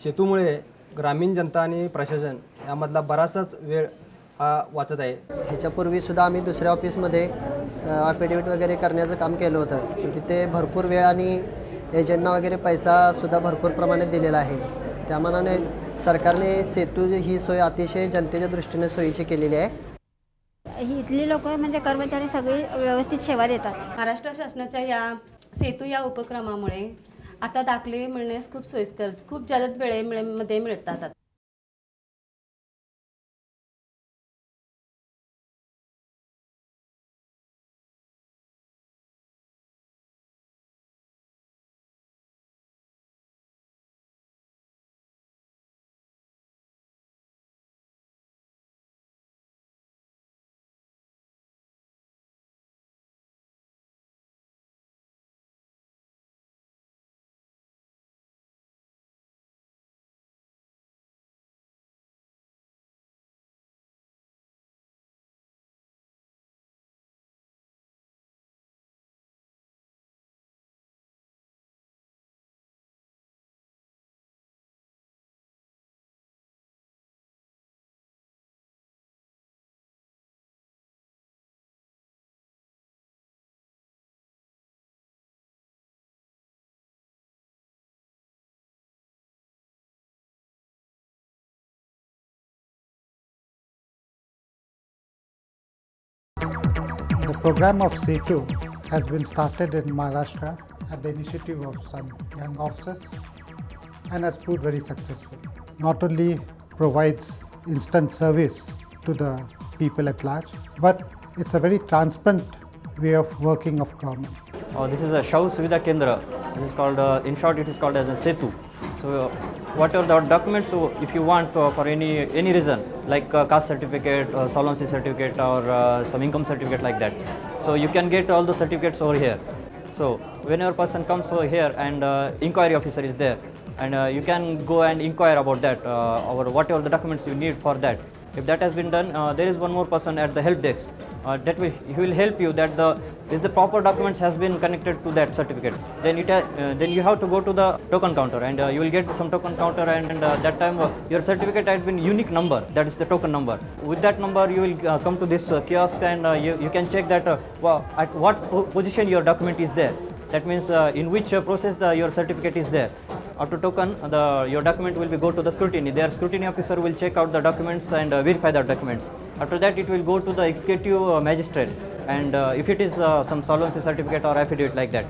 सेतूमुळे ग्रामीण जनता आणि प्रशासन यामधला बराचसाच वेळ हा वाचत आहे. ह्याच्यापूर्वीसुद्धा आम्ही दुसऱ्या ऑफिसमध्ये अफिडेविट वगैरे करण्याचं काम केलं होतं. पण तिथे भरपूर वेळ आणि एजंटना वगैरे पैसासुद्धा भरपूर प्रमाणात दिलेला आहे. त्या मानाने सरकारने सेतू ही सोय अतिशय जनतेच्या दृष्टीने सोयीची केलेली आहे. इथली लोक म्हणजे कर्मचारी सगळी व्यवस्थित सेवा देतात. महाराष्ट्र शासनाच्या या सेतू या उपक्रमामुळे आता दाखले मिळण्यास खूप सोयीस्कर, खूप जलद वेळेमध्ये मिळतात. The program of SETU has been started in Maharashtra at the initiative of some young officers and has proved very successful. Not only provides instant service to the people at large, but it's a very transparent way of working of government. This is a Shahu Suvidha Kendra. This is called, in short, it is called as a SETU. So, whatever the documents, so if you want for any reason, like caste certificate, solvency certificate, or some income certificate like that, so you can get all the certificates over here. So, whenever person comes over here and inquiry officer is there, and you can go and inquire about that, or whatever the documents you need for that. If that has been done, there is one more person at the help desk that he will help you that if the proper documents has been connected to that certificate. Then then you have to go to the token counter, and you will get some token counter, and that time your certificate has been unique number, that is the token number. With that number you will come to this kiosk, and you can check that at what position your document is there. That means in which process your certificate is there. After token, your document will be go to the scrutiny. Their scrutiny officer will check out the documents and verify the documents. After that, it will go to the executive magistrate, and if it is some solvency certificate or affidavit like that,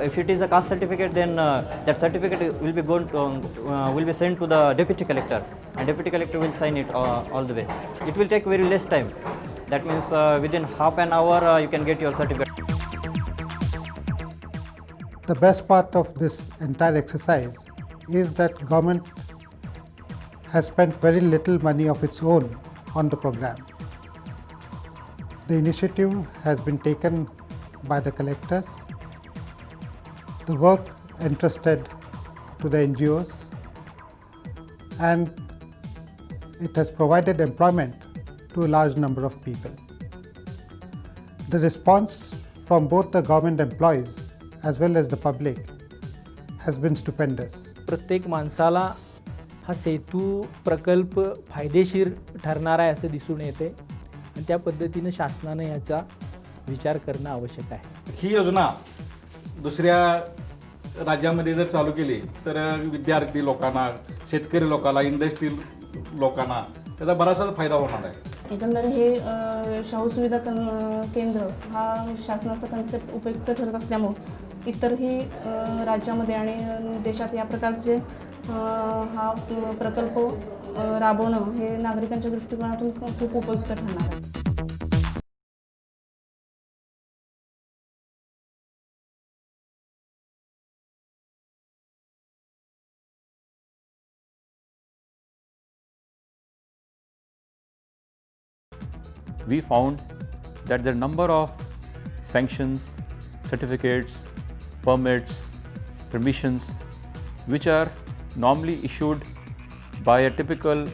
if it is a caste certificate, then that certificate will be sent to the deputy collector, and deputy collector will sign it all the way. It will take very less time. That means within half an hour you can get your certificate. The best part of this entire exercise is that government has spent very little money of its own on the program. The initiative has been taken by the collectors. The work entrusted to the NGOs, and it has provided employment to a large number of people. The response from both the government employees as well as the public has been stupendous. प्रत्येक माणसाला हा सेतू प्रकल्प फायदेशीर ठरणार आहे असं दिसून येते, आणि त्या पद्धतीनं शासनाने याचा विचार करणं आवश्यक आहे. ही योजना दुसऱ्या राज्यामध्ये जर चालू केली तर विद्यार्थी लोकांना, शेतकरी लोकांना, इंडस्ट्री लोकांना त्याचा बराचसा फायदा होणार आहे. एकंदर हे शाहू सुविधा केंद्र हा शासनाचा कन्सेप्ट उपयुक्त ठरत असल्यामुळे इतरही राज्यामध्ये आणि देशात या प्रकारचे हा प्रकल्प राबवणं हे नागरिकांच्या दृष्टिकोनातून खूप उपयुक्त ठरणार आहे. We found that the number of sanctions, certificates, permits, permissions which are normally issued by a typical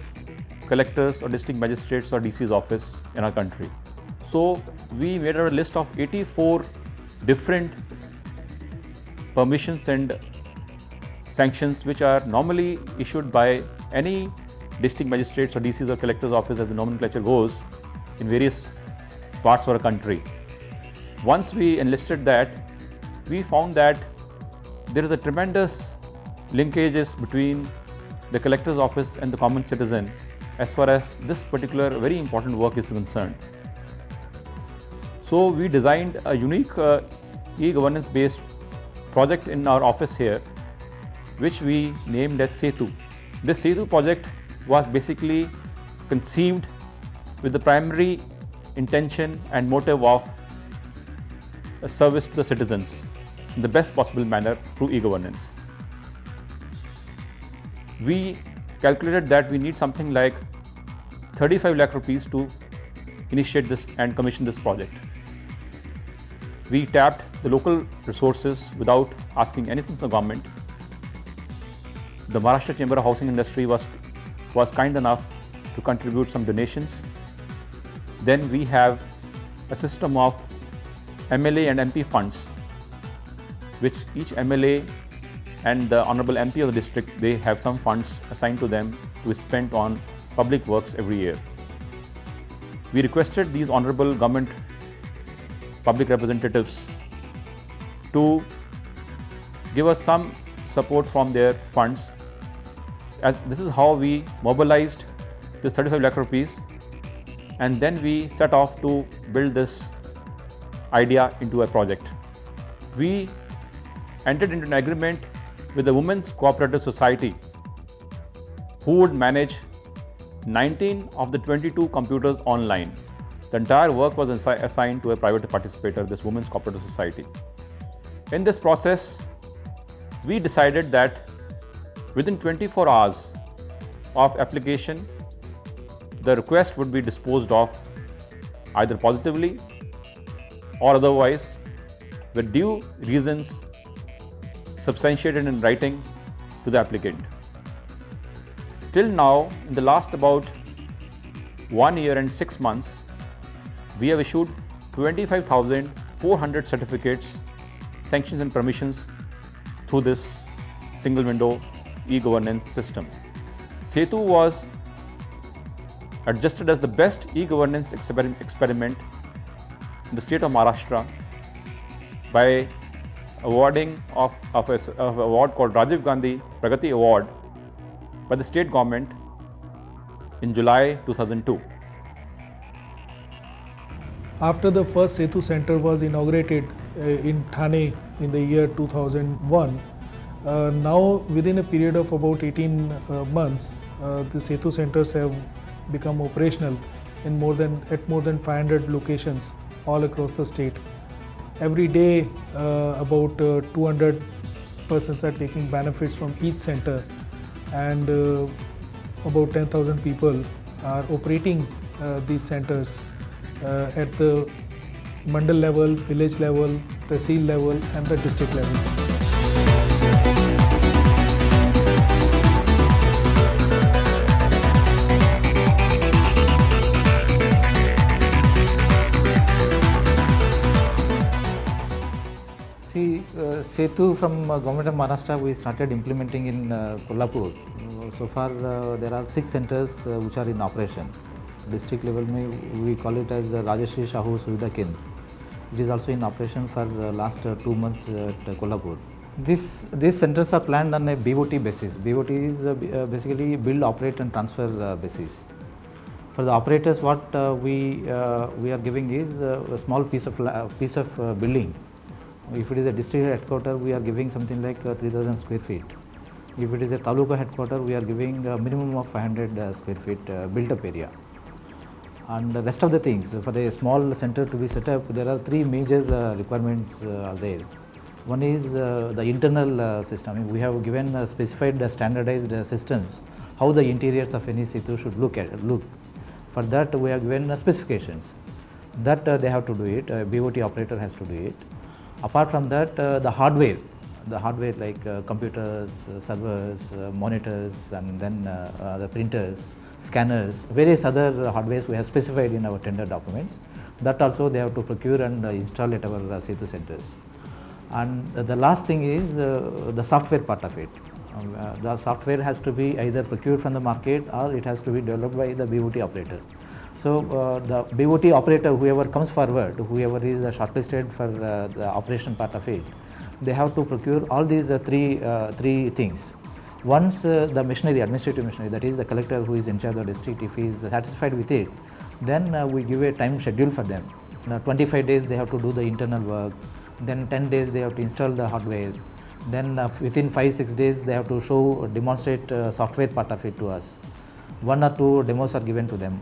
collectors or district magistrates or DC's office in our country. So we made a list of 84 different permissions and sanctions which are normally issued by any district magistrates or DCs or collector's office, as the nomenclature goes, in various parts of our country. Once we enlisted that, we found that there is a tremendous linkages between the collector's office and the common citizen as far as this particular very important work is concerned. So we designed a unique e-governance based project in our office here, which we named as SETU. This SETU project was basically conceived with the primary intention and motive of a service to the citizens in the best possible manner through e-governance. We calculated that we need something like 35 lakh rupees to initiate this and commission this project. We tapped the local resources without asking anything from the government. The Maharashtra Chamber of Housing Industry was kind enough to contribute some donations. Then we have a system of MLA and MP funds, which each MLA and the Honorable MP of the district, they have some funds assigned to them to be spent on public works every year. We requested these honorable government public representatives to give us some support from their funds. As this is how we mobilized this 35 lakh rupees, and then we set off to build this idea into a project. We entered into an agreement with the Women's Cooperative Society, who would manage 19 of the 22 computers online. The entire work was assigned to a private participator, this Women's Cooperative Society. In this process, we decided that within 24 hours of application, the request would be disposed of either positively or otherwise with due reasons substantiated in writing to the applicant. Till now, in the last about 1 year and 6 months, we have issued 25,400 certificates, sanctions and permissions through this single window e-governance system. SETU was adjusted as the best e-governance experiment in the state of Maharashtra by awarding of an award called Rajiv Gandhi Pragati Award by the state government in July 2002. After the first SETU center was inaugurated in Thane in the year 2001, now within a period of about 18 months, the SETU centers have become operational in more than 500 locations all across the state. Every day, about 200 persons are taking benefits from each center, and about 10,000 people are operating these centers at the mandal level, village level, tehsil level, and the district levels. SETU from Government of Maharashtra we started implementing in Kolhapur. So far there are 6 centers which are in operation. District level we call it as Rajashri Shahu Suvidha Kendra. It is also in operation for last 2 months at Kolhapur. These centers are planned on a BOT basis. BOT is basically build, operate and transfer basis. For the operators, what we are giving is a small piece of building. If it is a district headquarters, we are giving something like 3,000 square feet. If it is a taluka headquarters, we are giving a minimum of 500 square feet built up area. And the rest of the things, for a small center to be set up, there are 3 major requirements are there. One is the internal system. We have given specified standardized systems, how the interiors of any SETU should look. For that, we have given specifications. That they have to do it, BOT operator has to do it. Apart from that, the hardware like computers, servers, monitors, and then the printers, scanners, various other hardwares we have specified in our tender documents. That also they have to procure and install at our SETU centers. And the last thing is the software part of it. The software has to be either procured from the market or it has to be developed by the BOT operator. So the BOT operator, whoever comes forward, whoever is shortlisted for the operation part of it, they have to procure all these three things. Once the machinery, administrative machinery, that is the collector who is in charge of the district, if he is satisfied with it, then we give a time schedule for them. 25 days they have to do the internal work, then 10 days they have to install the hardware, then within 5-6 days they have to demonstrate software part of it to us. 1 or 2 demos are given to them,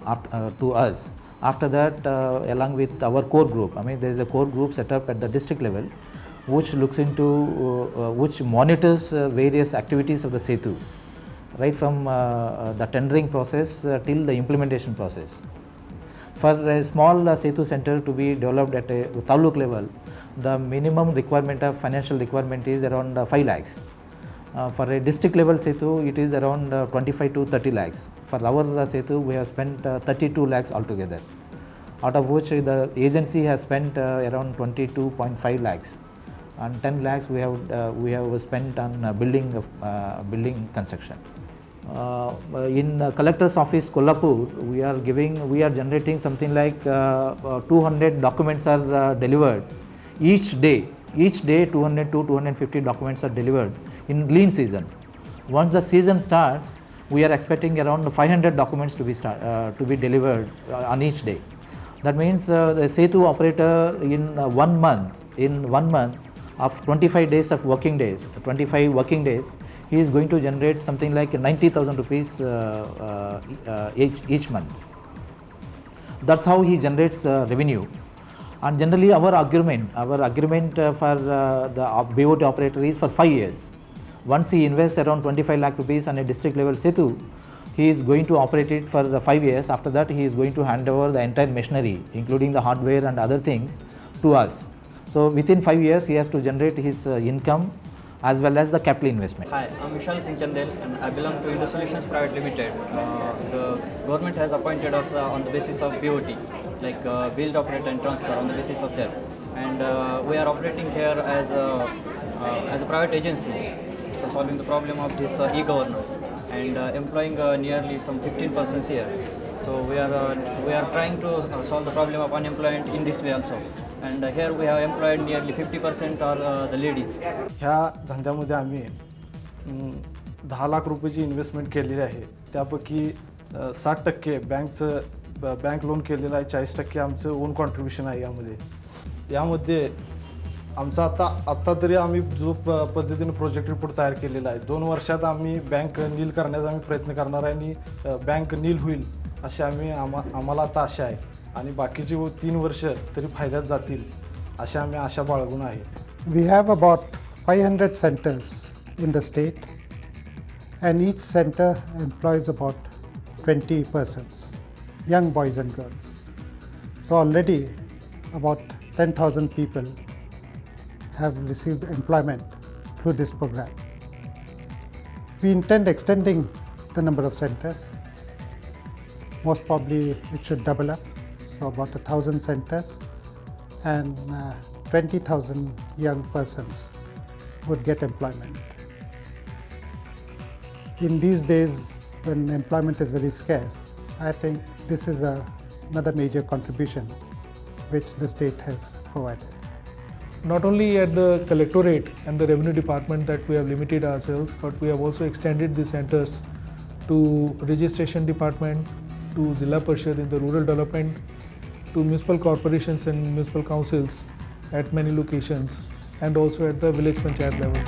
to us. After that, along with our core group, I mean there is a core group set up at the district level which looks into, which monitors various activities of the SETU, right from the tendering process till the implementation process. For a small SETU center to be developed at a taluk level, the minimum requirement of financial requirement is around 5 lakhs. For a district level SETU, it is around 25 to 30 lakhs. For our SETU, we have spent 32 lakhs altogether, out of which the agency has spent around 22.5 lakhs, and 10 lakhs we have spent on building construction. In collector's office Kolhapur, we are generating something like 200 documents are delivered each day. 200 to 250 documents are delivered in lean season. Once the season starts, we are expecting around 500 documents to be delivered on each day. That means the SETU operator in 1 month of 25 days of working days, 25 working days, he is going to generate something like 90,000 rupees each month. That's how he generates revenue. And generally our agreement for the BOT operator is for 5 years. Once he invests around 25 lakh rupees on a district level SETU, he is going to operate it for 5 years. After that, he is going to hand over the entire machinery, including the hardware and other things, to us. So within 5 years, he has to generate his income as well as the capital investment. Hi, I'm Vishal Singh Chandel and I belong to Indo Solutions Private Limited. The government has appointed us on the basis of BOT, like build, operate and transfer, on the basis of that. And we are operating here as a private agency, so solving the problem of this e-governance and employing nearly some 15 persons here. So we are trying to solve the problem of unemployment in this way also. And here we have employed nearly 50% are the ladies. ह्या धंद्यामध्ये आम्ही 10 लाख रुपयाची investment केलेली आहे. त्यापैकी 60% bank loan केलेलं आहे, 40% आमचं own contribution आहे यामध्ये आमचा आत्ता तरी आम्ही जो पद्धतीने प्रोजेक्ट रिपोर्ट तयार केलेला आहे, 2 वर्षात आम्ही बँक नील करण्याचा आम्ही प्रयत्न करणार आहे आणि बँक नील होईल अशी आम्हाला आता आशा आहे आणि बाकीची 3 वर्ष तरी फायद्यात जातील अशी आम्ही आशा बाळगून आहे. We have about 500 centers in the state, and each center employs about 20 persons, young boys and girls. So already about 10,000 people have received employment through this program. We intend extending the number of centers. Most probably it should double up, so about 1,000 centers, and 20,000 young persons would get employment. In these days when employment is very scarce, I think this is another major contribution which the state has provided. Not only at the collectorate and the revenue department that we have limited ourselves, but we have also extended the centers to registration department, to Zilla Parishad in the rural development, to municipal corporations and municipal councils at many locations, and also at the village panchayat level.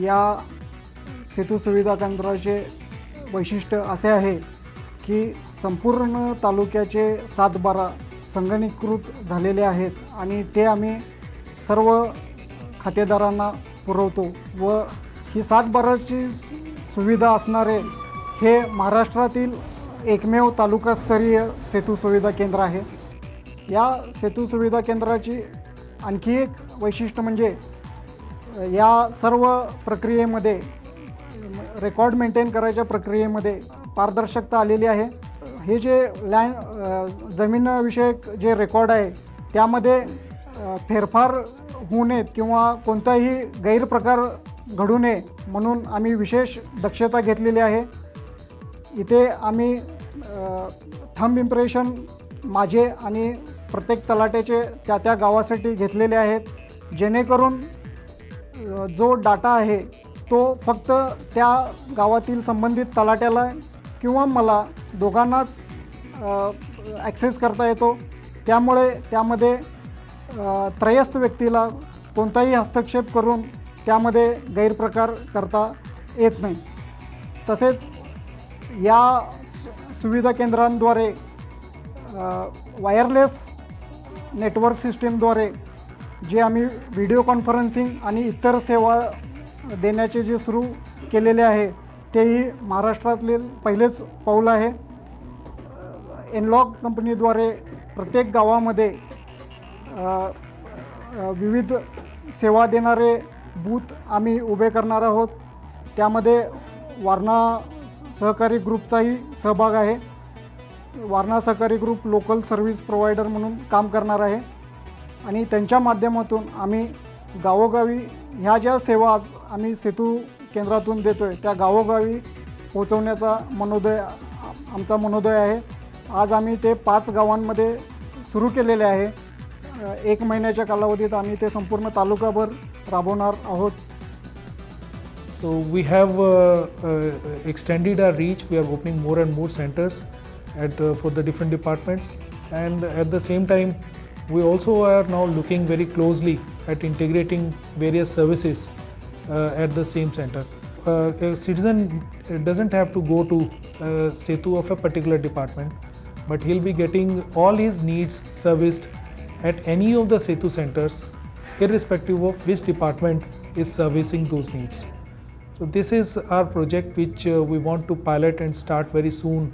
या सेतू सुविधा केंद्राचे वैशिष्ट्य असे आहे की संपूर्ण तालुक्याचे 7-12 संगणकीकृत झालेले आहेत आणि ते आम्ही सर्व खातेदारांना पुरवतो व ही 7-12ची सुविधा असणारे हे महाराष्ट्रातील एकमेव तालुकास्तरीय सेतू सुविधा केंद्र आहे. या सेतू सुविधा केंद्राची आणखी एक वैशिष्ट्य म्हणजे या सर्व प्रक्रियेमध्ये रेकॉर्ड मेंटेन करायच्या प्रक्रियेमध्ये पारदर्शकता आलेली आहे. हे जे जमीनविषयक जे रेकॉर्ड आहे त्यामध्ये फेरफार होऊ नयेत किंवा कोणताही गैरप्रकार घडू नये म्हणून आम्ही विशेष दक्षता घेतलेली आहे. इथे आम्ही थंब इम्प्रेशन माझे आणि प्रत्येक तलाट्याचे त्या गावासाठी घेतलेले आहेत, जेणेकरून जो डाटा आहे तो फक्त त्या गावातील संबंधित तलाट्याला किंवा मला दोघांनाच ॲक्सेस करता येतो. त्यामुळे त्यामध्ये त्रयस्थ व्यक्तीला कोणताही हस्तक्षेप करून त्यामध्ये गैरप्रकार करता येत नाही. तसेच या सुविधा केंद्रांद्वारे वायरलेस नेटवर्क सिस्टीमद्वारे जे आम्ही व्हिडिओ कॉन्फरन्सिंग आणि इतर सेवा देण्याचे जे सुरू केलेले आहे तेही महाराष्ट्रातले पहिलेच पाऊल आहे. एनलॉग कंपनीद्वारे प्रत्येक गावामध्ये विविध सेवा देणारे बूथ आम्ही उभे करणार आहोत. त्यामध्ये वारणा सहकारी ग्रुपचाही सहभाग आहे. वारणा सहकारी ग्रुप लोकल सर्व्हिस प्रोव्हायडर म्हणून काम करणार आहे आणि त्यांच्या माध्यमातून आम्ही गावोगावी ह्या ज्या सेवा आम्ही सेतू केंद्रातून देतो आहे त्या गावोगावी पोहोचवण्याचा आमचा मनोदय आहे. आज आम्ही ते 5 गावांमध्ये सुरू केलेले आहे. 1 महिन्याच्या कालावधीत आम्ही ते संपूर्ण तालुकाभर राबवणार आहोत. So we have extended our reach. We are opening more and more centers for the different departments, and at the same time we also are now looking very closely at integrating various services at the same center. A citizen doesn't have to go to Setu of a particular department, but he'll be getting all his needs serviced at any of the Setu centers, irrespective of which department is servicing those needs. So this is our project which we want to pilot and start very soon.